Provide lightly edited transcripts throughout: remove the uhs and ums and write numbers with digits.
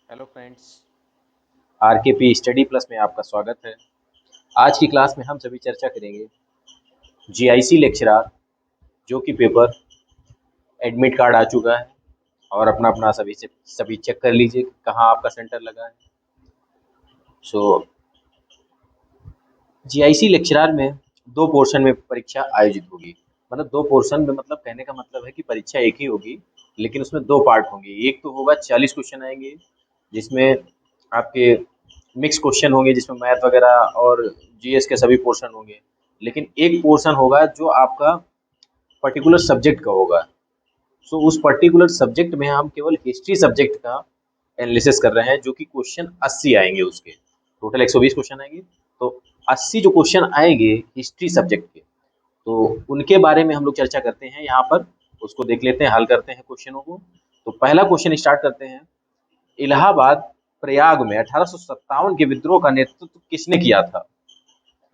Hello friends, आरकेपी study plus में आपका स्वागत है। आज की क्लास में हम सभी चर्चा करेंगे जीआईसी लेक्चरर जो कि पेपर एडमिट कार्ड आ चुका है और अपना अपना सभी चेक कर लीजिए कि कहाँ आपका सेंटर लगा है। सो जीआईसी लेक्चरर में दो पोर्शन में परीक्षा आयोजित होगी। मतलब दो पोर्शन में, मतलब कहने का मतलब है कि परीक्षा एक ही होगी लेकिन उसमें दो पार्ट होंगे। एक तो होगा 40 क्वेश्चन आएंगे जिसमें आपके मिक्स क्वेश्चन होंगे, जिसमें मैथ वगैरह और जीएस के सभी पोर्शन होंगे। लेकिन एक पोर्शन होगा जो आपका पर्टिकुलर सब्जेक्ट का होगा। सो उस पर्टिकुलर सब्जेक्ट में हम केवल हिस्ट्री सब्जेक्ट का एनालिसिस कर रहे हैं, जो कि क्वेश्चन 80 आएंगे। उसके टोटल 120 क्वेश्चन आएंगे, तो 80 जो क्वेश्चन आएंगे हिस्ट्री सब्जेक्ट के, तो उनके बारे में हम लोग चर्चा करते हैं यहाँ पर। उसको देख लेते हैं, हल करते हैं क्वेश्चनों को। तो पहला क्वेश्चन स्टार्ट करते हैं। इलाहाबाद प्रयाग में 1857 के विद्रोह का नेतृत्व किसने किया था?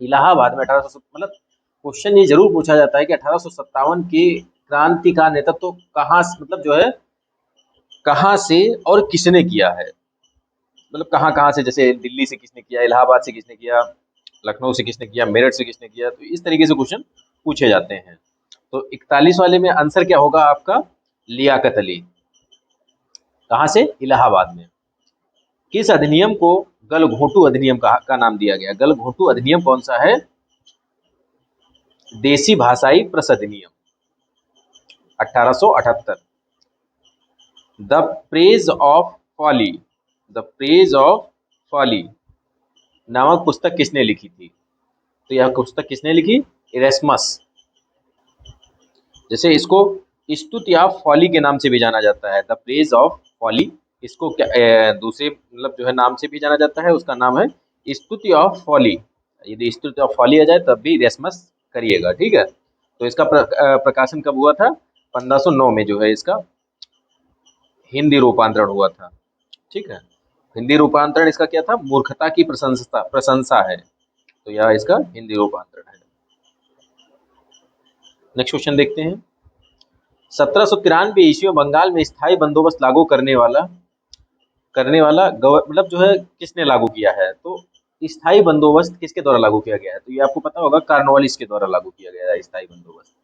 इलाहाबाद में 1800, मतलब क्वेश्चन ये जरूर पूछा जाता है कि 1857 की क्रांति का नेतृत्व कहाँ, मतलब जो है कहाँ से और किसने किया है। मतलब कहाँ कहाँ से, जैसे दिल्ली से किसने किया, इलाहाबाद से किसने किया, लखनऊ से किसने किया, मेरठ से किसने किया। तो इस तरीके से क्वेश्चन पूछे जाते हैं। तो 41 वाले में आंसर क्या होगा आपका? लियाकत अली। कहाँ से? इलाहाबाद में। किस अधिनियम को गलघोंटू अधिनियम का नाम दिया गया? गलघोंटू अधिनियम कौन सा है? देसी भाषाई प्रस अधिनियम 1878। The praise of folly, the praise of folly नामक पुस्तक किसने लिखी थी? तो यह पुस्तक किसने लिखी? इरेस्मस। जैसे इसको स्तुति ऑफ फॉली के नाम से भी जाना जाता है, द प्रेज ऑफ फॉली। इसको क्या दूसरे मतलब जो है नाम से भी जाना जाता है, उसका नाम है स्तुति ऑफ फॉली। यदि स्तुति ऑफ फॉली आ जाए तब भी इरेस्मस करिएगा, ठीक है। तो इसका प्रकाशन कब हुआ था? 1509 में जो है इसका हिंदी रूपांतरण हुआ था, ठीक है। हिंदी रूपांतरण इसका क्या था? मूर्खता की प्रशंसा प्रशंसा है। तो यह इसका हिंदी रूपांतरण है। नेक्स्ट क्वेश्चन देखते हैं। 1793 ईस्वी में बंगाल में स्थायी बंदोबस्त लागू करने वाला मतलब जो है किसने लागू किया है? तो स्थायी बंदोबस्त किसके द्वारा लागू किया गया है? तो ये आपको पता होगा, कॉर्नवालिस के द्वारा लागू किया गया है स्थायी बंदोबस्त।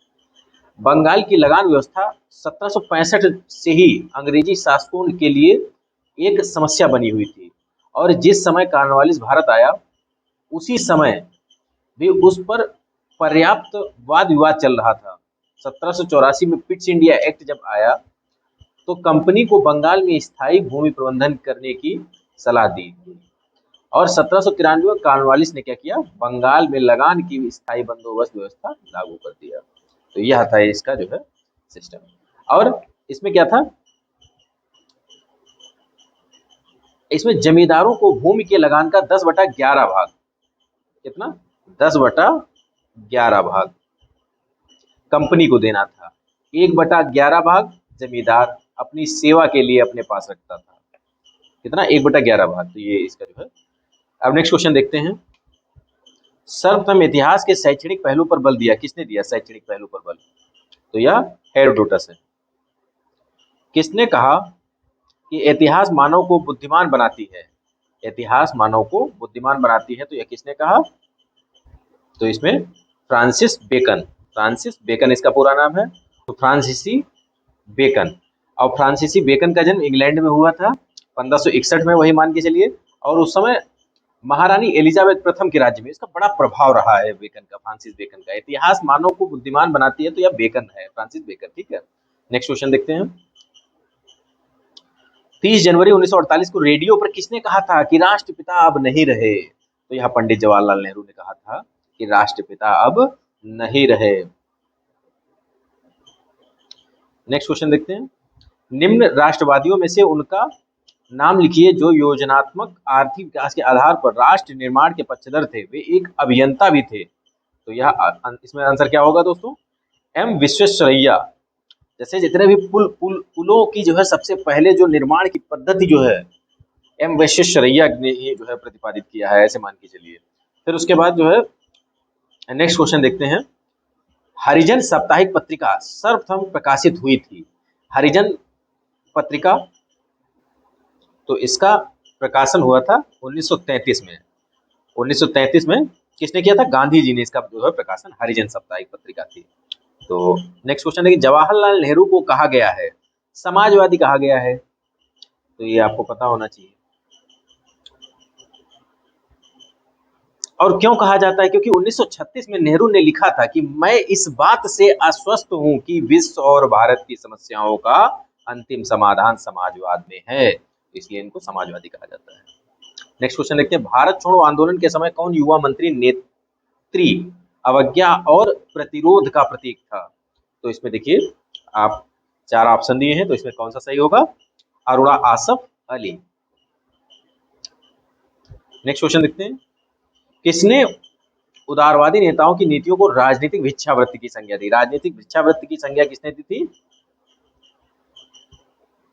बंगाल की लगान व्यवस्था 1765 से ही अंग्रेजी शासकों के लिए एक समस्या बनी हुई थी, और जिस समय कॉर्नवालिस भारत आया उसी समय भी उस पर पर्याप्त वाद विवाद चल रहा था। 1784 में पिट्स इंडिया एक्ट जब आया तो कंपनी को बंगाल में स्थायी भूमि प्रबंधन करने की सलाह दी, और 1793 में कॉर्नवालिस ने क्या किया? बंगाल में लगान की स्थायी बंदोबस्त व्यवस्था लागू कर दिया। तो यह था इसका जो है सिस्टम। और इसमें क्या था? इसमें जमींदारों को भूमि के लगान का 10/11 भाग, कितना? 10/11 भाग कंपनी को देना था। 1/11 भाग जमींदार अपनी सेवा के लिए अपने पास रखता था। कितना? 1/11 भाग। तो ये इसका जो है। अब नेक्स्ट क्वेश्चन देखते हैं। सर्वप्रथम इतिहास के शैक्षणिक पहलू पर बल दिया किसने दिया? शैक्षणिक पहलू पर बल, तो यह हेरोडोटस है। किसने कहा कि इतिहास मानव को बुद्धिमान बनाती है? इतिहास मानव को बुद्धिमान बनाती है, तो यह किसने कहा? तो इसमें फ्रांसिस बेकन। फ्रांसिस बेकन इसका पूरा नाम है, तो फ्रांसीसी बेकन। और फ्रांसीसी बेकन का जन्म इंग्लैंड में हुआ था 1561 में, वही मान के चलिए। और उस समय महारानी एलिजाबेथ प्रथम के राज्य में इसका बड़ा प्रभाव रहा है बेकन का, फ्रांसिस बेकन का। इतिहास मानव को बुद्धिमान बनाती है, तो यह बेकन है, फ्रांसिस बेकन, ठीक है। नेक्स्ट क्वेश्चन देखते हैं। 30 जनवरी 1948 को रेडियो पर किसने कहा था कि राष्ट्रपिता अब नहीं रहे? तो यह पंडित जवाहरलाल नेहरू ने कहा था कि राष्ट्रपिता अब नहीं रहे। नेक्स्ट क्वेश्चन देखते हैं। निम्न राष्ट्रवादियों में से उनका नाम लिखिए जो योजनात्मक आर्थिक विकास के आधार पर राष्ट्र निर्माण के पक्षधर थे, वे एक अभियंता भी थे। तो यह इसमें आंसर क्या होगा दोस्तों? एम विश्वेश्वरैया। जैसे जितने भी पुलों की जो है सबसे पहले जो निर्माण की पद्धति जो है एम विश्वेश्वरैया ने ये जो है प्रतिपादित किया है, ऐसे मान के चलिए। फिर उसके बाद जो है नेक्स्ट क्वेश्चन देखते हैं। हरिजन साप्ताहिक पत्रिका सर्वप्रथम प्रकाशित हुई थी। हरिजन पत्रिका तो इसका प्रकाशन हुआ था 1933 में। 1933 में किसने किया था? गांधी जी ने इसका जो है प्रकाशन, हरिजन साप्ताहिक पत्रिका थी। तो नेक्स्ट क्वेश्चन है कि जवाहरलाल नेहरू को कहा गया है, समाजवादी कहा गया है, तो ये आपको पता होना चाहिए। और क्यों कहा जाता है? क्योंकि 1936 में नेहरू ने लिखा था कि मैं इस बात से आश्वस्त हूं कि विश्व और भारत की समस्याओं का अंतिम समाधान समाजवाद में है, इसलिए इनको समाजवादी कहा जाता है। नेक्स्ट क्वेश्चन देखते हैं, भारत छोड़ो आंदोलन के समय कौन युवा मंत्री नेत्री अवज्ञा और प्रतिरोध का प्रतीक था? तो इसमें देखिए आप 4 ऑप्शन दिए हैं, तो इसमें कौन सा सही होगा? अरोड़ा आसफ अली। नेक्स्ट क्वेश्चन देखते हैं, किसने उदारवादी नेताओं की नीतियों को राजनीतिक भिक्षावृत्ति की संज्ञा दी? राजनीतिक भिक्षावृत्ति की संज्ञा किसने दी थी?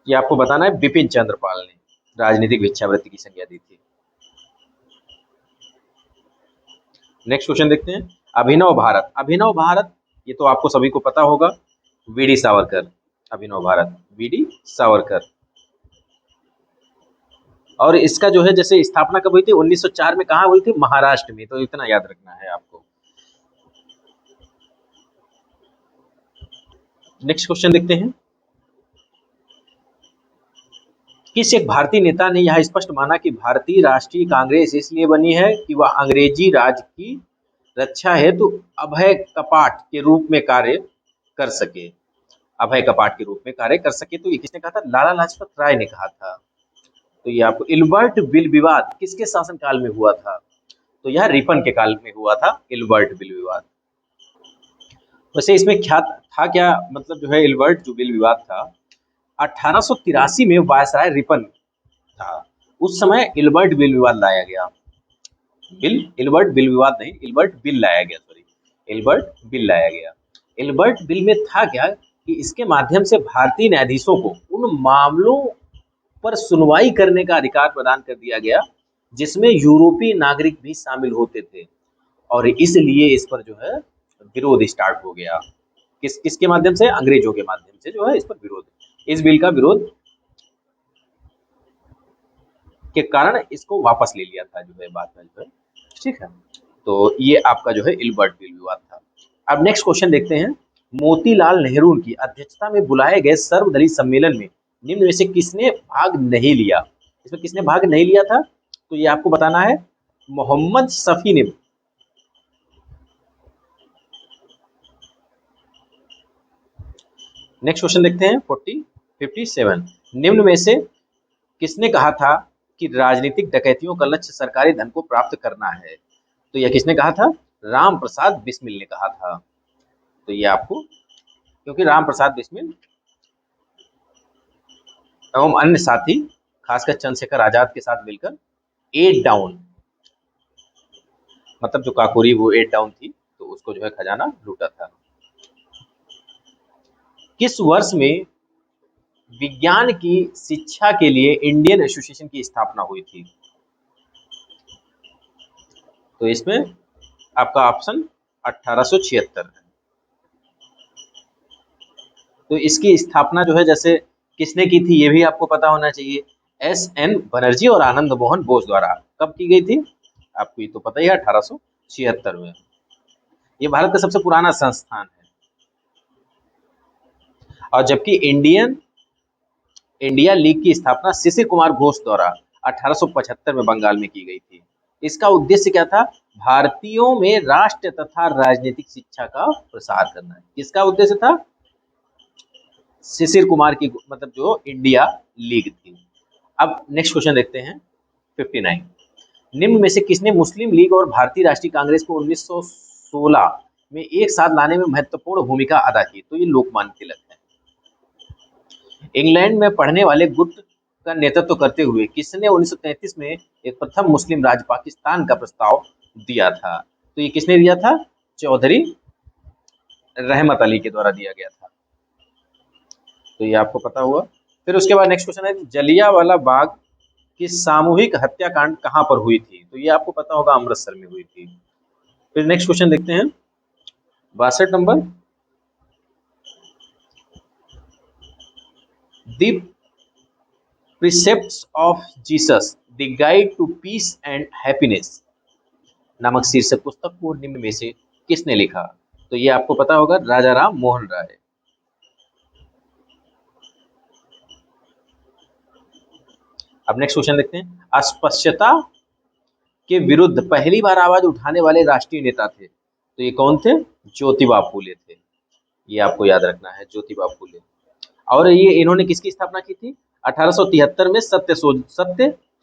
ये आपको बताना है, बिपिन चंद्रपाल ने राजनीतिक भिक्षावृत्ति की संज्ञा दी थी। नेक्स्ट क्वेश्चन देखते हैं, अभिनव भारत। अभिनव भारत ये तो आपको सभी को पता होगा, वीडी सावरकर। अभिनव भारत वीडी सावरकर। और इसका जो है जैसे स्थापना कब हुई थी? 1904 में। कहाँ हुई थी? महाराष्ट्र में। तो इतना याद रखना है आपको। नेक्स्ट क्वेश्चन देखते हैं, किस एक भारतीय नेता ने यह स्पष्ट माना कि भारतीय राष्ट्रीय कांग्रेस इसलिए बनी है कि वह अंग्रेजी राज की रक्षा हेतु अभय कपाट के रूप में कार्य कर सके? अभय कपाट के रूप में कार्य कर सके, तो ये किसने कहा था? लाला लाजपत राय ने कहा था। तो ये आपको, इल्बर्ट बिल विवाद किसके शासनकाल में हुआ था? तो यह रिपन के काल में हुआ था, इल्बर्ट बिल विवाद। वैसे इसमें क्या था, क्या मतलब जो है इल्बर्ट जो बिल विवाद था, 1883 में वायसराय रिपन था, उस समय इल्बर्ट बिल विवाद लाया गया। इल्बर्ट बिल विवाद नहीं, इल्बर्ट बिल लाया गया, सॉरी, इल्बर्ट बिल लाया गया। इल्बर्ट बिल में था क्या कि इसके माध्यम से भारतीय न्यायाधीशों को उन मामलों पर सुनवाई करने का अधिकार प्रदान कर दिया गया जिसमें यूरोपीय नागरिक भी शामिल होते थे, और इसलिए इस पर जो है विरोध स्टार्ट हो गया। किसके माध्यम से? अंग्रेजों के माध्यम से जो है इस पर विरोध, इस बिल का विरोध के कारण इसको वापस ले लिया था जो है बाद में जो है, ठीक है। तो ये आपका जो है इल्बर्ट बिल विवाद था। अब नेक्स्ट क्वेश्चन देखते हैं, मोतीलाल नेहरू की अध्यक्षता में बुलाए गए सर्वदलीय सम्मेलन में निम्न में से किसने भाग नहीं लिया? इसमें किसने भाग नहीं लिया था? तो ये आपको बताना है, मोहम्मद शफी ने। नेक्स्ट क्वेश्चन देखते हैं 57, निम्न में से किसने कहा था कि राजनीतिक डकैतियों का लक्ष्य सरकारी धन को प्राप्त करना है? तो यह किसने कहा था? राम प्रसाद बिस्मिल ने कहा था। तो ये आपको, क्योंकि राम प्रसाद बिस्मिल एवं अन्य साथी खासकर चंद्रशेखर आजाद के साथ मिलकर 8 डाउन, मतलब जो काकोरी वो 8 डाउन थी, तो उसको जो है खजाना लूटा था। किस वर्ष में विज्ञान की शिक्षा के लिए इंडियन एसोसिएशन की स्थापना हुई थी? तो इसमें आपका ऑप्शन 1876 है। तो इसकी स्थापना जो है जैसे किसने की थी, ये भी आपको पता होना चाहिए, एस.एन. बनर्जी और आनंद मोहन बोस द्वारा। कब की गई थी? आपको ये तो पता ही है, 1876 में। ये भारत का सबसे पुराना संस्थान है। और जबकि इंडिया लीग की स्थापना शिशिर कुमार घोष द्वारा 1875 में बंगाल में की गई थी। इसका उद्देश्य क्या था? भारतीयों में राष्ट्र तथा राजनीतिक शिक्षा का प्रसार करना है। किसका उद्देश्य था? शिशिर कुमार की, मतलब जो इंडिया लीग थी। अब नेक्स्ट क्वेश्चन देखते हैं 59, निम्न में से किसने मुस्लिम लीग और भारतीय राष्ट्रीय कांग्रेस को 1916 में एक साथ लाने में महत्वपूर्ण भूमिका अदा की? तो ये लोकमान्य तिलक है। इंग्लैंड में पढ़ने वाले गुट का नेतृत्व करते हुए किसने 1933 में एक प्रथम मुस्लिम राज्य पाकिस्तान का प्रस्ताव दिया था? तो ये किसने दिया था? चौधरी रहमत अली के द्वारा दिया गया था। तो ये आपको पता हुआ। फिर उसके बाद नेक्स्ट क्वेश्चन है, जलियांवाला बाग की सामूहिक हत्याकांड कहाँ पर हुई थी? तो ये आपको पता होगा, अमृतसर में हुई थी। फिर नेक्स्ट क्वेश्चन देखते हैं 62 number, the precepts of Jesus the guide to peace and happiness नामक शीर्षक पुस्तक को निम्न में से किसने लिखा? तो ये आपको पता होगा, राजा राम मोहन राय। अब नेक्स्ट क्वेश्चन देखते हैं। अस्पृश्यता के विरुद्ध पहली बार आवाज उठाने वाले राष्ट्रीय नेता थे, तो ये कौन थे? ज्योतिबा फूले थे। ये आपको याद रखना है, ज्योतिबा फूले। और ये इन्होंने किसकी स्थापना की थी? 1873 में सत्य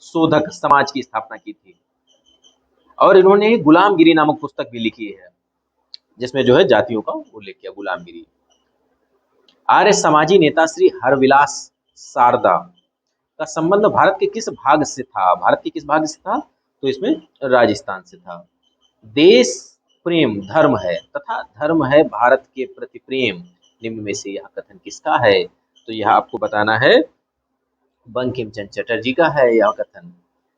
शोधक समाज की स्थापना की थी। और इन्होंने गुलामगिरी नामक पुस्तक भी लिखी है, जिसमें जो है जातियों का उल्लेख किया, गुलामगिरी। आर्य समाजी नेता श्री हरविलास शारदा का संबंध भारत के किस भाग से था? भारत के किस भाग से था? तो इसमें राजस्थान से था। देश प्रेम धर्म है तथा धर्म है भारत के प्रति प्रेम, निम्न में से यह कथन किसका है? तो यह आपको बताना है, बंकिम चंद्र चटर्जी का है यह कथन।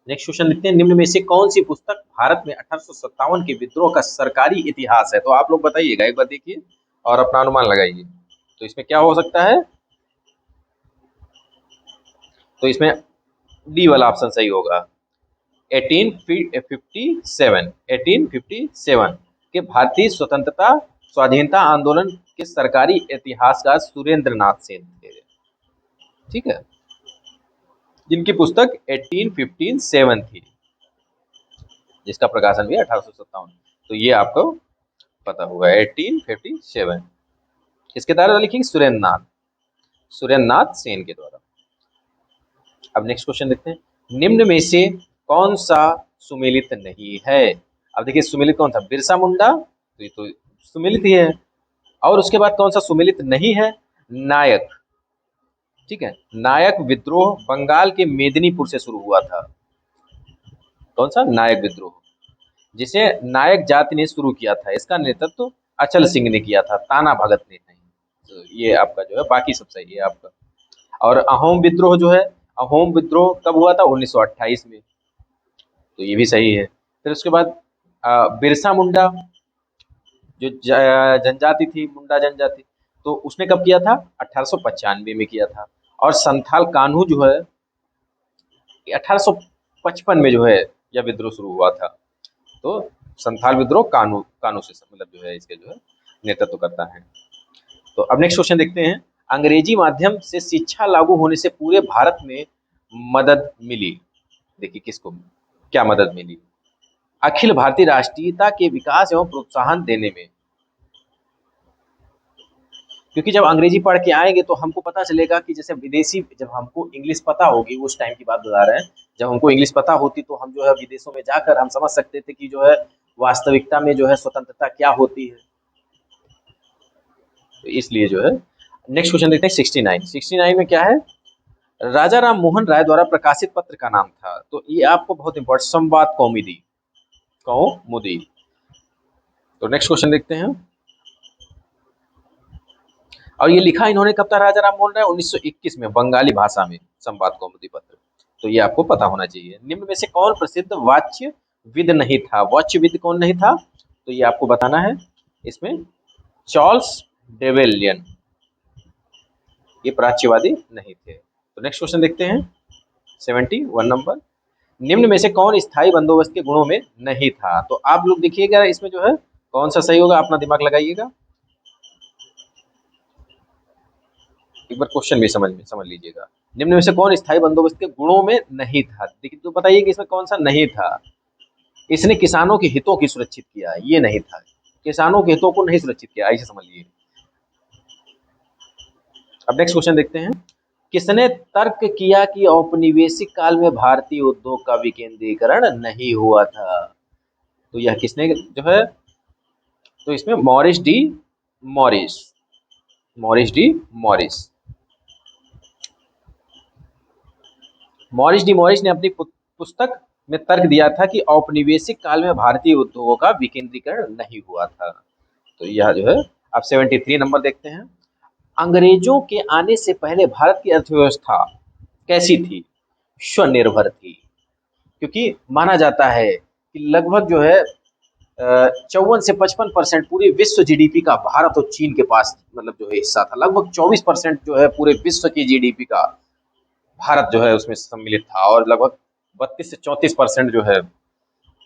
नेक्स्ट क्वेश्चन लिखते हैं। निम्न में से कौन सी पुस्तक भारत में 1857 के विद्रोह का सरकारी इतिहास है? तो आप लोग बताइएगा, एक बार देखिए और अपना अनुमान लगाइए। तो इसमें क्या हो सकता है? तो इसमें डी वाला ऑप्शन सही होगा, 1857 के भारतीय स्वतंत्रता स्वाधीनता आंदोलन के सरकारी इतिहासकार सुरेंद्र नाथ सेन थे। ठीक है, जिनकी पुस्तक 1857 थी, जिसका प्रकाशन भी 1857। तो ये आपको पता होगा, 1857 किसके द्वारा लिखी? सुरेंद्र नाथ सेन के द्वारा। अब नेक्स्ट क्वेश्चन देखते हैं। निम्न में से कौन सा सुमेलित नहीं है? अब देखिए, सुमेलित कौन था? बिरसा मुंडा, तो ये तो सुमेलित ही है। और उसके बाद कौन सा सुमेलित नहीं है? नायक। ठीक है, नायक विद्रोह बंगाल के मेदिनीपुर से शुरू हुआ था। कौन सा? नायक विद्रोह, जिसे नायक जाति ने शुरू किया था। इसका नेतृत्व अचल सिंह ने किया था, ताना भगत ने नहीं। तो ये आपका जो है, बाकी सब सही है आपका। और अहोम विद्रोह जो है, अहोम विद्रोह कब हुआ था? 1928 में, तो ये भी सही है। फिर उसके बाद बिरसा मुंडा जो जनजाति थी, मुंडा जनजाति, तो उसने कब किया था? 1895 में किया था। और संथाल कान्हू जो है, 1855 में जो है यह विद्रोह शुरू हुआ था। तो संथाल विद्रोह कान्हू से मतलब जो है इसके जो है नेतृत्व करता है। तो अब नेक्स्ट क्वेश्चन देखते हैं। अंग्रेजी माध्यम से शिक्षा लागू होने से पूरे भारत में मदद मिली। देखिए किसको क्या मदद मिली? अखिल भारतीय राष्ट्रीयता के विकास एवं प्रोत्साहन देने में। क्योंकि जब अंग्रेजी पढ़ के आएंगे तो हमको पता चलेगा कि जैसे विदेशी, जब हमको इंग्लिश पता होगी, उस टाइम की बात बता रहे हैं, जब हमको इंग्लिश पता होती तो हम जो है विदेशों में जाकर हम समझ सकते थे कि जो है वास्तविकता में जो है स्वतंत्रता क्या होती है। तो इसलिए जो है नेक्स्ट क्वेश्चन देखते हैं। 69 में क्या है? राजा राम मोहन राय द्वारा प्रकाशित पत्र का नाम था। तो ये आपको बहुत इंपॉर्टेंट, संवाद कौमुदी। तो नेक्स्ट क्वेश्चन देखते हैं। और ये लिखा इन्होंने कब था? राजा राम मोहन राय 1921 में, बंगाली भाषा में, संवाद कौमुदी पत्र। तो ये आपको पता होना चाहिए। निम्न में से कौन प्रसिद्ध वाच्यविद नहीं था? वाच्यविद कौन नहीं था? तो ये आपको बताना है। इसमें चार्ल्स डेवेलियन, ये प्राच्यवादी नहीं थे। तो नेक्स्ट क्वेश्चन देखते हैं। 71 नंबर। निम्न में से कौन स्थायी बंदोबस्त के गुणों में नहीं था? तो आप लोग देखिएगा, इसमें जो है कौन सा सही होगा, अपना दिमाग लगाइएगा। एक बार क्वेश्चन भी समझ लीजिएगा। निम्न में से कौन स्थायी बंदोबस्त के गुणों में नहीं था? देखिए, तो बताइए कि इसमें कौन सा नहीं था। इसने किसानों के हितों की सुरक्षित किया, ये नहीं था। किसानों के हितों को नहीं सुरक्षित किया, ऐसे समझ लीजिए। अब नेक्स्ट क्वेश्चन देखते हैं। किसने तर्क किया कि औपनिवेशिक काल में भारतीय उद्योग का विकेंद्रीकरण नहीं हुआ था? तो यह किसने जो है? तो इसमें मॉरिस डी मॉरिस ने अपनी पुस्तक में तर्क दिया था कि औपनिवेशिक काल में भारतीय उद्योगों का विकेंद्रीकरण नहीं हुआ था। तो यह जो है, आप 73 नंबर देखते हैं। अंग्रेजों के आने से पहले भारत की अर्थव्यवस्था कैसी थी? स्वनिर्भर थी। क्योंकि माना जाता है कि लगभग जो है 54 से 55% पूरे विश्व जीडीपी का भारत और चीन के पास मतलब जो है हिस्सा था। लगभग 24% जो है पूरे विश्व की जीडीपी का भारत जो है उसमें सम्मिलित था, और लगभग 32 से 34% जो है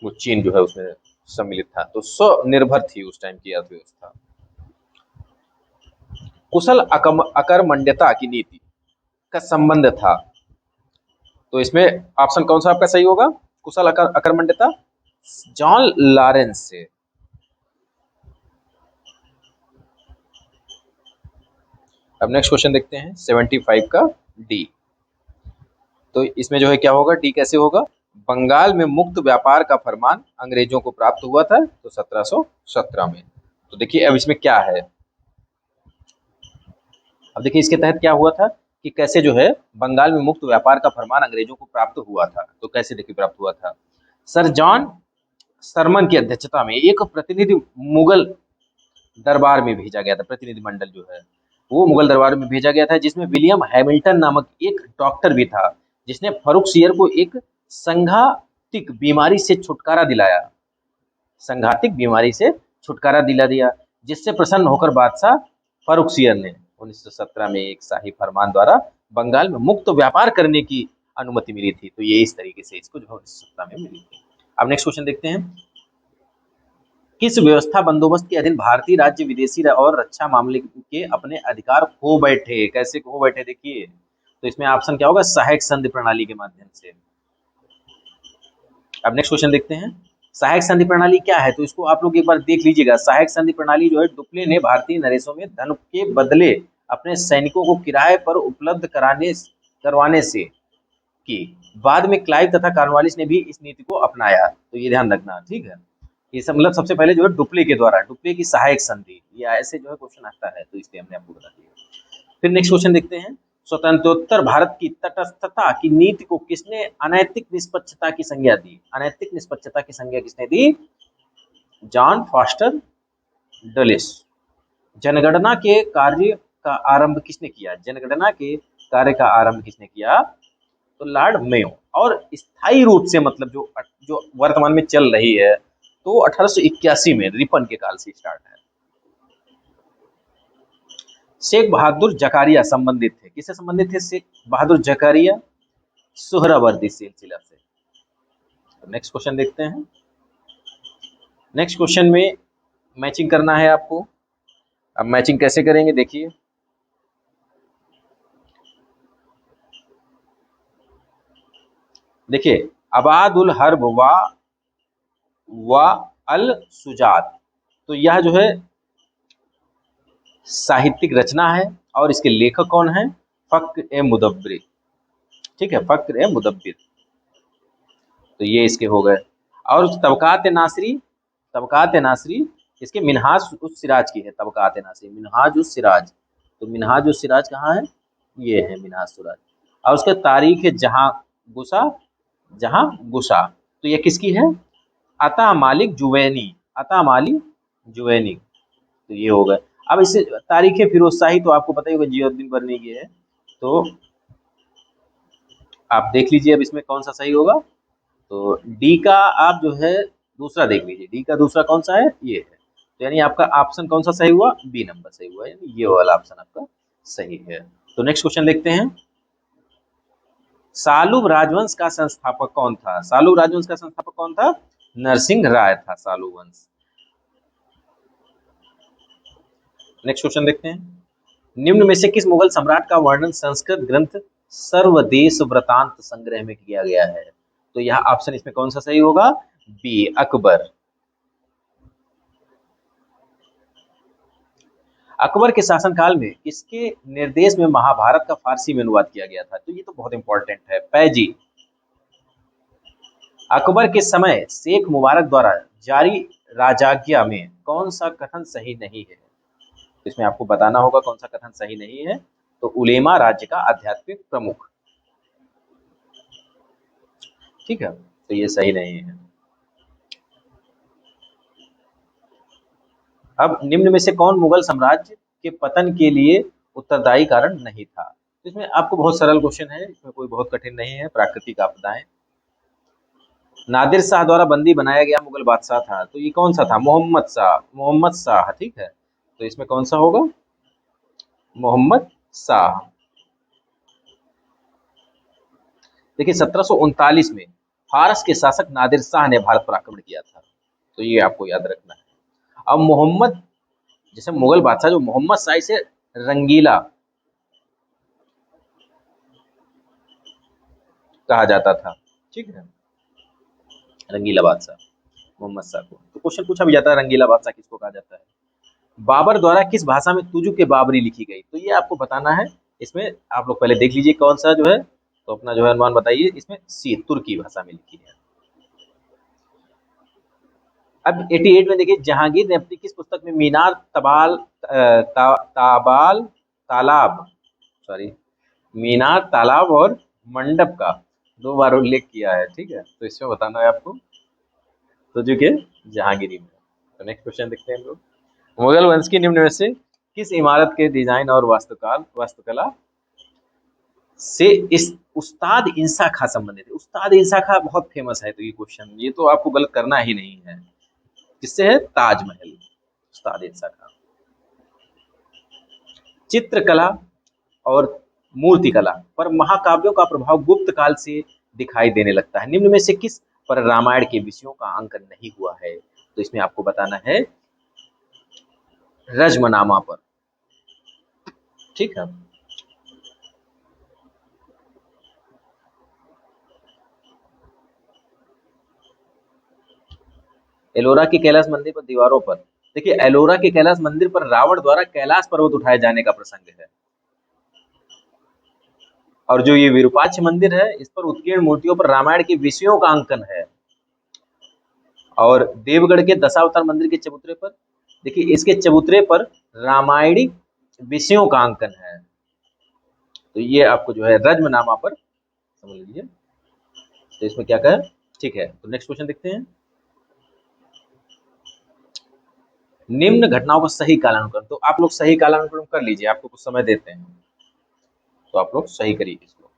वो चीन जो है उसमें सम्मिलित था। तो स्वनिर्भर थी उस टाइम की अर्थव्यवस्था। कुशल अकर्मण्यता की नीति का संबंध था। तो इसमें ऑप्शन कौन सा आपका सही होगा? कुशल अकर्मण्यता जॉन लॉरेंस से। अब नेक्स्ट क्वेश्चन देखते हैं 75 का डी। तो इसमें जो है क्या होगा, डी कैसे होगा? बंगाल में मुक्त व्यापार का फरमान अंग्रेजों को प्राप्त हुआ था तो 1717 में। तो देखिए अब इसमें क्या है, अब देखिए इसके तहत क्या हुआ था कि कैसे जो है बंगाल में मुक्त व्यापार का फरमान अंग्रेजों को प्राप्त हुआ था। तो कैसे देखिए प्राप्त हुआ था, सर जॉन सरमन की अध्यक्षता में एक प्रतिनिधि मुगल दरबार में भेजा गया था। प्रतिनिधि मंडल जो है वो मुगल दरबार में भेजा गया था, जिसमें विलियम हैमिल्टन नामक एक डॉक्टर भी था, जिसने फर्रुखसियर को एक संघातिक बीमारी से छुटकारा दिलाया। संघातिक बीमारी से छुटकारा दिला दिया, जिससे प्रसन्न होकर बादशाह फर्रुखसियर ने 1917 में एक शाही फरमान द्वारा बंगाल में मुक्त व्यापार करने की अनुमति मिली थी। तो ये इस तरीके से इसको जो 1917 में मिली थी। अब नेक्स्ट क्वेश्चन देखते हैं, किस व्यवस्था बंदोबस्त के अधीन भारतीय राज्य विदेशी और रक्षा मामले के अपने अधिकार खो बैठे? कैसे खो बैठे देखिए, तो इसमें ऑप्शन क्या होगा, सहायक संधि प्रणाली के माध्यम से। अब नेक्स्ट क्वेश्चन देखते हैं, सहायक संधि प्रणाली क्या है? तो इसको आप लोग एक बार देख लीजिएगा। सहायक संधि प्रणाली जो है, डुप्ले ने भारतीय नरेशों में धन के बदले अपने सैनिकों को किराए पर उपलब्ध करवाने से की। बाद में क्लाइव तथा कॉर्नवालिस ने भी इस नीति को अपनाया। तो ये ध्यान रखना, ठीक है। ये सब मतलब सबसे पहले जो है डुप्ले के द्वारा, डुप्ले की सहायक संधि, ये ऐसे जो है क्वेश्चन आता है, तो इसलिए हमने आपको बता दिया। फिर नेक्स्ट क्वेश्चन देखते हैं, स्वतंत्रोत्तर भारत की तटस्थता की नीति को किसने अनैतिक निष्पक्षता की संज्ञा दी? अनैतिक निष्पक्षता की संज्ञा किसने दी? John foster डलिस। जनगणना के कार्य का आरंभ किसने किया? जनगणना के कार्य का आरंभ किसने किया? तो लॉर्ड मेयो। और स्थायी रूप से मतलब जो जो वर्तमान में चल रही है, तो 1881 में रिपन के काल से स्टार्ट है। शेख बहादुर जकारिया संबंधित थे, किससे संबंधित थे? शेख बहादुर जकारिया सुहरावर्दी सिलसिला से। नेक्स्ट क्वेश्चन देखते हैं, नेक्स्ट क्वेश्चन में मैचिंग करना है आपको। अब मैचिंग कैसे करेंगे देखिए, देखिए अबादुल हर्ब व अल सुजात, तो यह जो है साहित्यिक रचना है, और इसके लेखक कौन है? फक्र ए मुदब्बिर, ठीक है, फक्र ए मुदब्बिर। तो ये इसके हो गए। और तबकात नासरी इसके मिनहाज उस सिराज की है। तबकात नासरी मिनहाज उस सिराज, तो मिनहाज उस सिराज कहाँ है? ये है मिनहाज सिराज। और उसका तारीख है जहां गुसा, तो ये किसकी है? अता मालिक जुवैनी, अता मालिक जुवैनी। तो ये हो गए। अब इसे तारीख फिरोज शाही तो आपको पता ही होगा, जियाउद्दीन बर्नी की है। तो आप देख लीजिए अब इसमें कौन सा सही होगा। तो डी का आप जो है दूसरा देख लीजिए, डी का दूसरा कौन सा है? ये है। तो यानी आपका ऑप्शन कौन सा सही हुआ? बी नंबर सही हुआ, यानी ये वाला ऑप्शन आपका सही है। तो नेक्स्ट क्वेश्चन देखते हैं, सालुब राजवंश का संस्थापक कौन था? सालुब राजवंश का संस्थापक कौन था? नरसिंह राय था सालुब वंश। नेक्स्ट क्वेश्चन देखते हैं, निम्न में से किस मुगल सम्राट का वर्णन संस्कृत ग्रंथ सर्वदेश वृतांत संग्रह में किया गया है? तो यह ऑप्शन इसमें कौन सा सही होगा? बी अकबर। अकबर के शासनकाल में किसके निर्देश में महाभारत का फारसी में अनुवाद किया गया था? तो ये तो बहुत इंपॉर्टेंट है, पैजी। अकबर के समय शेख मुबारक द्वारा जारी राजाज्ञा में कौन सा कथन सही नहीं है? इसमें आपको बताना होगा कौन सा कथन सही नहीं है। तो उलेमा राज्य का आध्यात्मिक प्रमुख, ठीक है, तो ये सही नहीं है। अब निम्न में से कौन मुगल साम्राज्य के पतन के लिए उत्तरदायी कारण नहीं था? तो इसमें आपको बहुत सरल क्वेश्चन है, इसमें कोई बहुत कठिन नहीं है। प्राकृतिक आपदाएं। नादिर शाह द्वारा बंदी बनाया गया मुगल बादशाह था, तो ये कौन सा था? मोहम्मद शाह, ठीक है। तो इसमें कौन सा होगा? मोहम्मद शाह। देखिए 1739 में फारस के शासक नादिर शाह ने भारत पर आक्रमण किया था, तो ये आपको याद रखना है। अब मोहम्मद, जैसे मुगल बादशाह जो मोहम्मद शाह, से रंगीला कहा जाता था, ठीक है, रंगीला बादशाह मोहम्मद शाह को। तो क्वेश्चन पूछा भी जाता है रंगीला बादशाह किसको कहा जाता है। बाबर द्वारा किस भाषा में तुजु के बाबरी लिखी गई, तो ये आपको बताना है। इसमें आप लोग पहले देख लीजिए कौन सा जो है, तो अपना जो है अनुमान बताइए। इसमें सी, तुर्की भाषा में लिखी है। अब 88 में देखिए जहांगीर ने अपनी किस पुस्तक में मीनार तबाल ताबाल तालाब, सॉरी, मीनार तालाब और मंडप का 2 बार उल्लेख किया है, ठीक है। तो इसमें बताना है आपको तुजु के जहांगीरी में। तो नेक्स्ट क्वेश्चन देखते हैं हम लोग। मुगल वंश की निम्न में से किस इमारत के डिजाइन और वास्तुकला से इस उस्ताद इंसा खां संबंधित है। उस्ताद इंसा खां बहुत फेमस है, तो ये क्वेश्चन ये तो आपको गलत करना ही नहीं है। किससे है? ताजमहल, उस्ताद इंसा खां। चित्रकला और मूर्तिकला पर महाकाव्यों का प्रभाव गुप्त काल से दिखाई देने लगता है। निम्न में से किस पर रामायण के विषयों का अंकन नहीं हुआ है, तो इसमें आपको बताना है रजमनामा पर, ठीक है। एलोरा के कैलाश मंदिर पर दीवारों पर, देखिए एलोरा के कैलाश मंदिर पर रावण द्वारा कैलाश पर्वत उठाए जाने का प्रसंग है। और जो ये विरूपाक्ष मंदिर है, इस पर उत्कीर्ण मूर्तियों पर रामायण के विषयों का अंकन है। और देवगढ़ के दशावतार मंदिर के चबूतरे पर, देखिए इसके चबूतरे पर रामायणी विषयों का अंकन है। तो ये आपको जो है रजमनामा पर समझ लीजिए। तो इसमें क्या कहा, ठीक है। तो नेक्स्ट क्वेश्चन देखते हैं। निम्न घटनाओं का सही कालानुक्रम, तो आप लोग सही कालानुक्रम कर लीजिए, आपको कुछ समय देते हैं, तो आप लोग सही करिए इसको।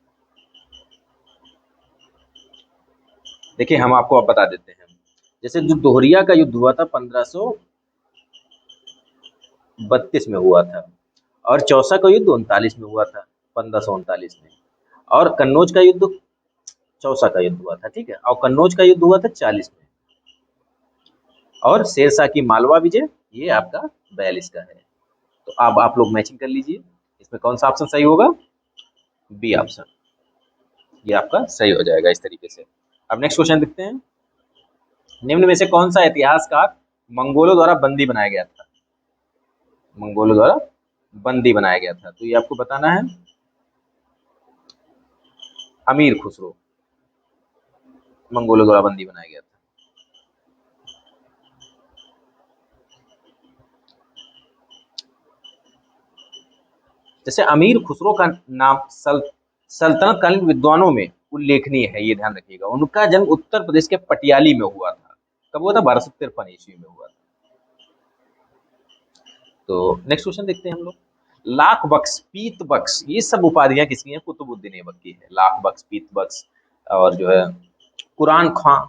देखिए हम आपको अब बता देते हैं। जैसे जो दोहरिया का युद्ध हुआ था 1532 में हुआ था, और चौसा का युद्ध 39 में हुआ था, 1539 में। और कन्नौज का युद्ध, चौसा का युद्ध हुआ था, ठीक है, और कन्नौज का युद्ध हुआ था 40 में। और शेरशाह की मालवा विजय ये आपका 42 का है। तो अब आप लोग मैचिंग कर लीजिए, इसमें कौन सा ऑप्शन सही होगा? बी ऑप्शन, ये आपका सही हो जाएगा इस तरीके से। अब नेक्स्ट क्वेश्चन देखते हैं। निम्न में से कौन सा इतिहासकार मंगोलों द्वारा बंदी बनाया गया था? मंगोलों द्वारा बंदी बनाया गया था, तो ये आपको बताना है अमीर खुसरो, मंगोलों द्वारा बंदी बनाया गया था। जैसे अमीर खुसरो का नाम सल्तनत कालीन विद्वानों में उल्लेखनीय है, ये ध्यान रखिएगा। उनका जन्म उत्तर प्रदेश के पटियाली में हुआ था। कब हुआ था? 1253 ईस्वी में हुआ था। तो नेक्स्ट क्वेश्चन देखते हैं हम लोग। लाख बख्श, पीत बख्श, ये सब उपाधियां किसकी हैं? कुतुबुद्दीन ऐबक की है। लाख बख्श, पीत बख्श, और जो है कुरान खां,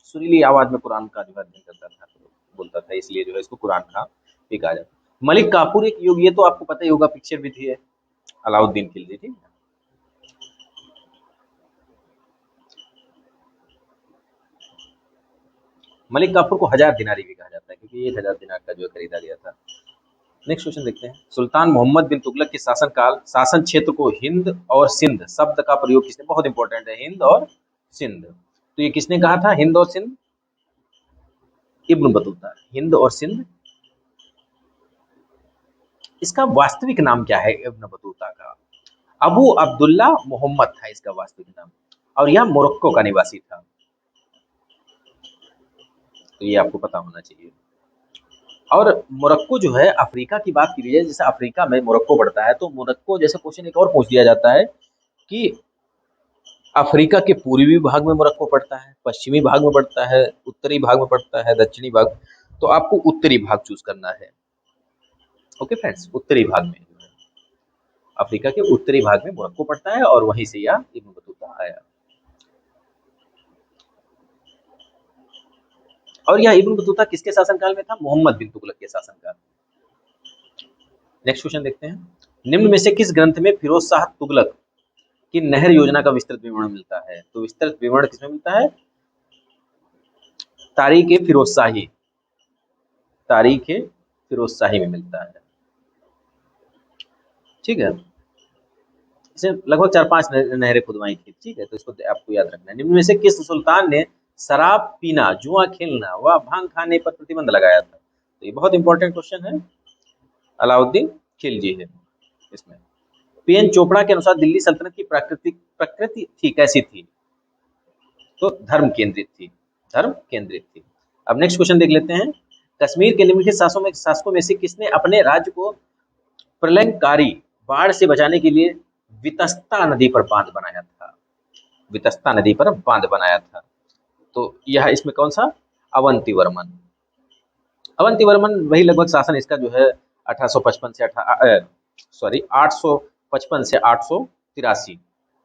सुरीली आवाज में कुरान का जो है अध्ययन करता था, बोलता था, इसलिए जो है इसको कुरान खां भी कहा जाता है। मलिक काफूर एक युग, ये तो आपको पता ही होगा, पिक्चर भी थी है, अलाउद्दीन खिलजी, ठीक है। मलिक काफूर को 1000 दिनारी भी कहा जाता है, क्योंकि 1000 दिनार का जो है खरीदा गया था। नेक्स्ट क्वेश्चन देखते हैं। सुल्तान मोहम्मद बिन तुगलक के शासन क्षेत्र को हिंद और सिंध शब्द का प्रयोग किसने, बहुत इंपॉर्टेंट है, हिंद और सिंध, तो ये किसने कहा था हिंद और सिंध? Ibn Battuta. हिंद और सिंध, इसका वास्तविक नाम क्या है इब्न बतूता का? अबू अब्दुल्ला मोहम्मद था इसका वास्तविक नाम, और यह मोरक्को का निवासी था, तो ये आपको पता होना चाहिए। और मोरक्को जो है, अफ्रीका की बात की जाए, जैसे अफ्रीका में मोरक्को पड़ता है, तो मोरक्को जैसे क्वेश्चन एक और पूछ दिया जाता है कि अफ्रीका के पूर्वी भाग में मोरक्को पड़ता है, पश्चिमी भाग में पड़ता है, उत्तरी भाग में पड़ता है, दक्षिणी भाग, तो आपको उत्तरी भाग चूज करना है। ओके फ्रेंड्स, उत्तरी भाग में, अफ्रीका के उत्तरी भाग में मोरक्को पड़ता है, और वहीं से यह इब्न बतूता आया। और यह इब्न बतूता किसके शासनकाल में था? मोहम्मद बिन तुगलक के शासनकाल। नेक्स्ट क्वेश्चन देखते हैं। निम्न में से किस ग्रंथ में फिरोज शाह तुगलक कि नहर योजना का विस्तृत विवरण मिलता है। तो विस्तृत विवरण किसमें मिलता है? तारीख फिरोज शाही में मिलता है। ठीक है, इसे लगभग 4-5 नहरें खुदवाई थी। ठीक है, तो इसको आपको याद रखना है। निम्न में से किस सुल्तान ने शराब पीना, जुआ खेलना व भांग खाने पर प्रतिबंध लगाया था? तो ये बहुत इंपॉर्टेंट क्वेश्चन है। अलाउद्दीन खिलजी है इसमें। पीएन चोपड़ा के अनुसार दिल्ली सल्तनत की प्रकृति थी कैसी थी? तो धर्म केंद्रित थी। अब नेक्स्ट क्वेश्चन देख लेते हैं। कश्मीर के निम्नलिखित शासकों में से किसने अपने राज्य को प्रलयंकारी बाढ़ से बचाने के लिए वितस्ता नदी पर बांध बनाया था? तो यह इसमें कौन सा? अवंतीवर्मन वही लगभग शासन इसका जो है 855 से 883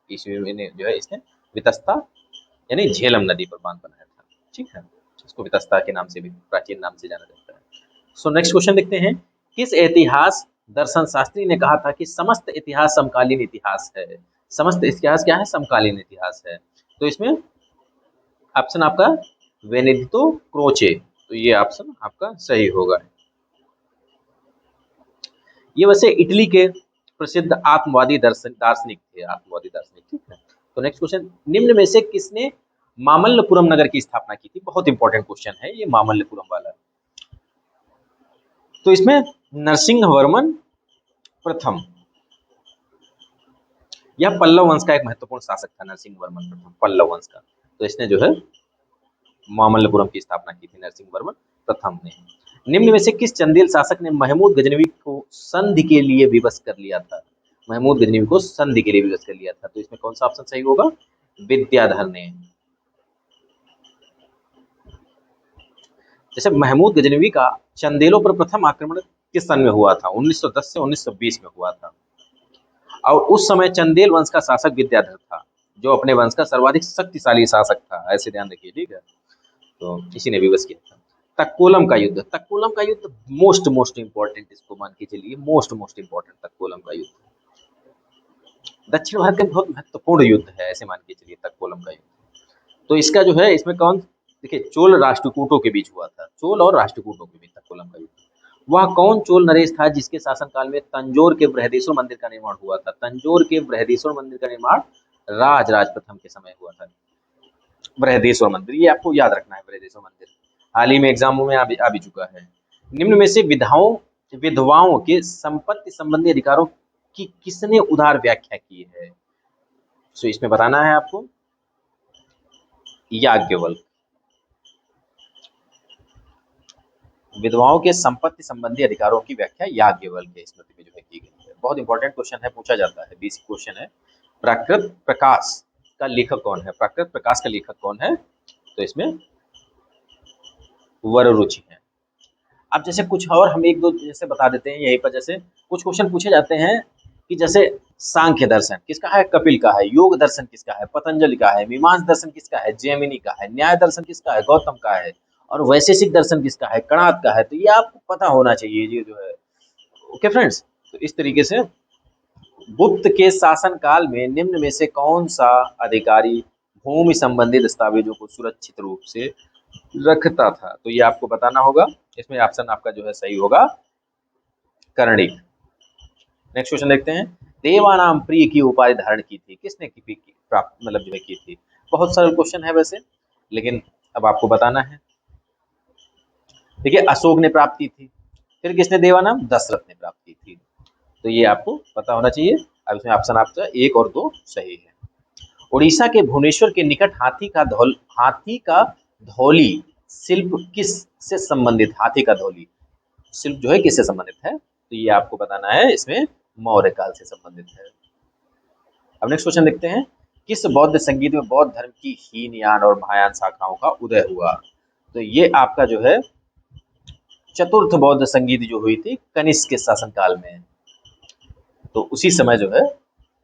ईस्वी में जो है इसने वितस्ता यानी झेलम नदी पर बांध बनाया था। ठीक है, इसको वितस्ता के नाम से भी, प्राचीन नाम से जाना जाता है। सो नेक्स्ट क्वेश्चन देखते हैं। किस इतिहास दर्शन शास्त्री ने कहा था कि समस्त इतिहास समकालीन इतिहास है? समस्त इतिहास क्या है? समकालीन इतिहास है। तो इसमें ऑप्शन आपका बेनिडिक्टो क्रोचे, तो ये ऑप्शन आपका सही होगा। ये वैसे इटली के प्रसिद्ध आत्मवादी दार्शनिक थे। ठीक है, तो नेक्स्ट क्वेश्चन। निम्न में से किसने मामल्लपुरम नगर की स्थापना की थी? बहुत इंपॉर्टेंट क्वेश्चन है ये मामल्लपुरम वाला। तो इसमें नरसिंहवर्मन प्रथम, यह पल्लव वंश का एक महत्वपूर्ण शासक था। नरसिंहवर्मन प्रथम पल्लव वंश का, तो इसने जो है मामल्लपुरम की स्थापना की थी नरसिंहवर्मन प्रथम ने। निम्न में से किस चंदेल शासक ने महमूद गजनवी को संधि के लिए विवश कर लिया था? तो इसमें कौन सा ऑप्शन सही होगा? विद्याधर ने। जैसे महमूद गजनवी का चंदेलों पर प्रथम आक्रमण किस सन में हुआ था? 1910 से 1920 में हुआ था। और उस समय चंदेल वंश का शासक विद्याधर था, जो अपने वंश का सर्वाधिक शक्तिशाली शासक था। ऐसे ध्यान रखिए। ठीक है, तो इसी ने विवश किया था। तक्कोलम का युद्ध मोस्ट इंपॉर्टेंट, इसको मान के चलिए मोस्ट इंपॉर्टेंट तक्कोलम का युद्ध दक्षिण भारत का बहुत महत्वपूर्ण युद्ध है, ऐसे मान के चलिए तक्कोलम का युद्ध। तो इसका जो है इसमें कौन, देखिए चोल राष्ट्रकूटों के बीच हुआ था, तक्कोलम का युद्ध। वह कौन चोल नरेश था जिसके शासनकाल में तंजौर के बृहदेश्वर मंदिर का निर्माण हुआ था? तंजौर के बृहदेश्वर मंदिर का निर्माण राज प्रथम के समय हुआ था। बृहदेश्वर मंदिर, ये आपको याद रखना है। बृहदेश्वर मंदिर हाल ही में एग्जामों में आ भी चुका है। निम्न में से विधवाओं के संपत्ति संबंधी अधिकारों की किसने उदार व्याख्या की है? तो इसमें बताना है आपको याज्ञवल्क्य। विधवाओं के संपत्ति संबंधी अधिकारों की व्याख्या याज्ञवल्क्य स्मृति में जो है की गई है। बहुत इंपॉर्टेंट क्वेश्चन है, पूछा जाता है, बेसिक क्वेश्चन है। प्राकृत प्रकाश का लेखक कौन है? तो इसमें वररुचि है। अब जैसे कुछ और हम एक दो जैसे बता देते हैं यहीं पर। जैसे कुछ क्वेश्चन पूछे जाते हैं कि जैसे सांख्य दर्शन किसका है? कपिल का है। योग दर्शन किसका है? पतंजलि का है। मीमांस दर्शन किसका है? जैमिनी का है। न्याय दर्शन किसका है? गौतम का है। और वैशेषिक दर्शन किसका है? कणाद का है। तो ये आपको पता होना चाहिए ये जो है। ओके फ्रेंड्स, तो इस तरीके से गुप्त के शासन काल में निम्न में से कौन सा अधिकारी भूमि संबंधी दस्तावेजों को सुरक्षित रूप से रखता था? तो ये आपको बताना होगा। इसमें ऑप्शन आपका जो है सही होगा कर्णिक। नेक्स्ट क्वेश्चन देखते हैं। देवानाम प्रिय की उपाधि धारण की थी किसने? प्राप्त मतलब जो है की थी। बहुत सरल क्वेश्चन है वैसे, लेकिन अब आपको बताना है। देखिए अशोक ने प्राप्त की थी, फिर किसने देवानाम? दशरथ ने प्राप्त की थी। तो ये आपको पता होना चाहिए। अब इसमें ऑप्शन आपका 1 और 2 सही है। उड़ीसा के भुवनेश्वर के निकट हाथी का धौली शिल्प किस से संबंधित? हाथी का धौली शिल्प जो है किससे संबंधित है? तो ये आपको बताना है। इसमें मौर्य काल से संबंधित है। अब नेक्स्ट क्वेश्चन देखते हैं। किस बौद्ध संगीत में बौद्ध धर्म की हीनयान और महायान शाखाओं का उदय हुआ? तो ये आपका जो है चतुर्थ बौद्ध संगीत जो हुई थी कनिष्क के शासनकाल में, तो उसी समय जो है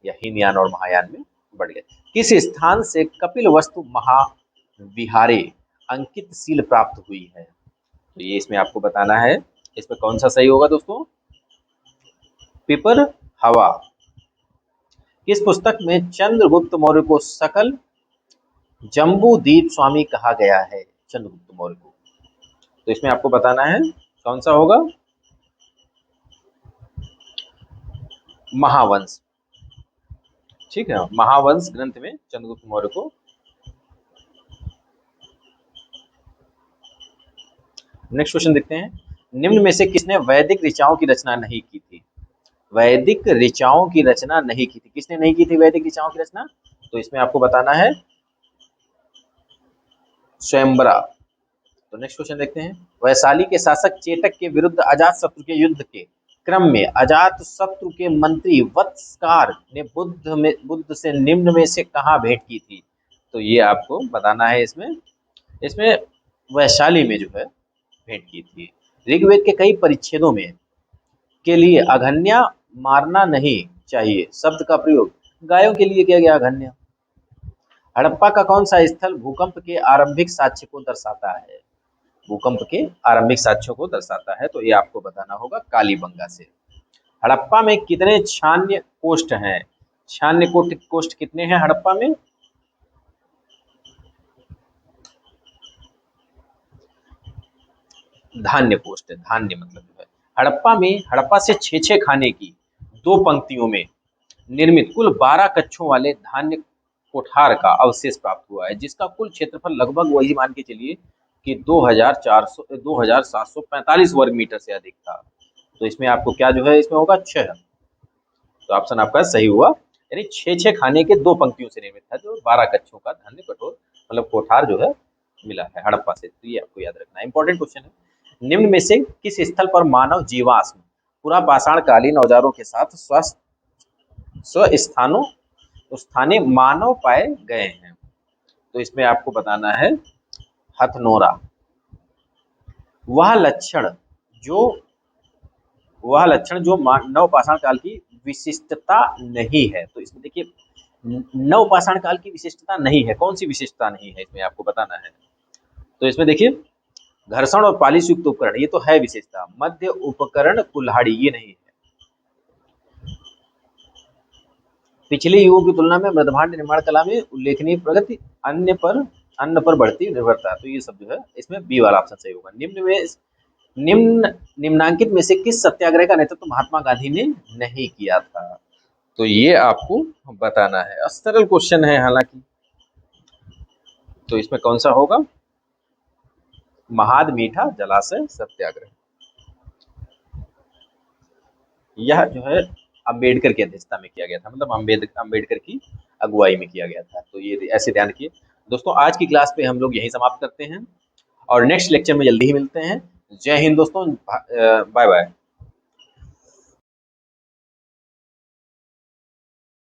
यह हीनयान और महायान में बढ़ गए। किस स्थान से कपिल वस्तु महाविहारे अंकित सील प्राप्त हुई है? तो ये इसमें आपको बताना है। इसमें कौन सा सही होगा दोस्तों? पिपर हवा। किस पुस्तक में चंद्रगुप्त मौर्य को सकल जम्बू दीप स्वामी कहा गया है? चंद्रगुप्त मौर्य को, तो इसमें आपको बताना है कौन सा होगा? महावंश। ठीक है, महावंश ग्रंथ में चंद्रगुप्त मौर्य को। नेक्स्ट क्वेश्चन देखते हैं, निम्न में से किसने वैदिक ऋचाओं की रचना नहीं की थी? वैदिक ऋचाओं की रचना नहीं की थी, किसने नहीं की थी वैदिक ऋचाओं की रचना? तो इसमें आपको बताना है स्वयंवरा। तो नेक्स्ट क्वेश्चन देखते हैं, वैशाली के शासक चेटक के विरुद्ध अजातशत्रु के युद्ध के क्रम में अजातशत्रु के मंत्री वत्सकार ने बुद्ध से निम्न में से कहाँ भेंट की थी? तो ये आपको बताना है इसमें वैशाली में जो है भेंट की थी। ऋग्वेद के कई परिच्छेदों में के लिए अघन्या मारना नहीं चाहिए शब्द का प्रयोग गायों के लिए किया गया। अघन्या। हड़प्पा का कौन सा स्थल भूकंप के आरंभिक साक्ष्य को दर्शाता है? भूकंप के आरंभिक साक्ष्यों को दर्शाता है, तो ये आपको बताना होगा कालीबंगा से। हड़प्पा में कितने छान्य कोष्ठ हैं? छान्य कोष्ठ कितने हैं हड़प्पा में? धान्य कोष्ठ, धान्य मतलब जो है हड़प्पा से 6 खाने की 2 पंक्तियों में निर्मित कुल 12 कक्षों वाले धान्य कोठार का अवशेष प्राप्त हुआ है, जिसका कुल क्षेत्रफल लगभग वही मान के चलिए कि 2745 वर्ग मीटर से अधिक था। तो इसमें आपको क्या जो है इसमें होगा 6, तो ऑप्शन आपका सही हुआ, यानी 6 खाने के 2 पंक्तियों से निर्मित था, जो 12 कक्षों का धान्य कठोर मतलब कोठार जो है मिला है हड़प्पा से। तो ये आपको याद रखना है, इंपॉर्टेंट क्वेश्चन है। निम्न में से किस स्थल पर मानव जीवाश्म पूरा पाषाण कालीन औजारों के साथ स्थानीय मानव पाए गए हैं? तो इसमें आपको बताना है हथनोरा। वह लक्षण जो नव पाषाण काल की विशिष्टता नहीं है। तो इसमें देखिए नव पाषाण काल की विशिष्टता नहीं है, कौन सी विशिष्टता नहीं है इसमें आपको बताना है। तो इसमें देखिए घर्षण और पालिश युक्त उपकरण, ये तो है विशेषता। मध्य उपकरण कुल्हाड़ी, ये नहीं है। पिछले युगों की तुलना में मृदभांड निर्माण कला में उल्लेखनीय प्रगति, अन्न पर बढ़ती निर्भरता, तो ये सब जो है इसमें बी वाला ऑप्शन सही होगा। निम्नांकित में से किस सत्याग्रह का नेतृत्व महात्मा गांधी ने नहीं किया था? तो ये आपको बताना है, सरल क्वेश्चन है हालांकि। तो इसमें कौन सा होगा? महाद मीठा जलाशय सत्याग्रह। यह जो है अंबेडकर की अध्यक्षता में किया गया था, मतलब अंबेडकर की अगुवाई में किया गया था। तो ये ऐसे ध्यान किए दोस्तों। आज की क्लास पे हम लोग यही समाप्त करते हैं और नेक्स्ट लेक्चर में जल्दी ही मिलते हैं। जय हिंद दोस्तों, बाय बाय।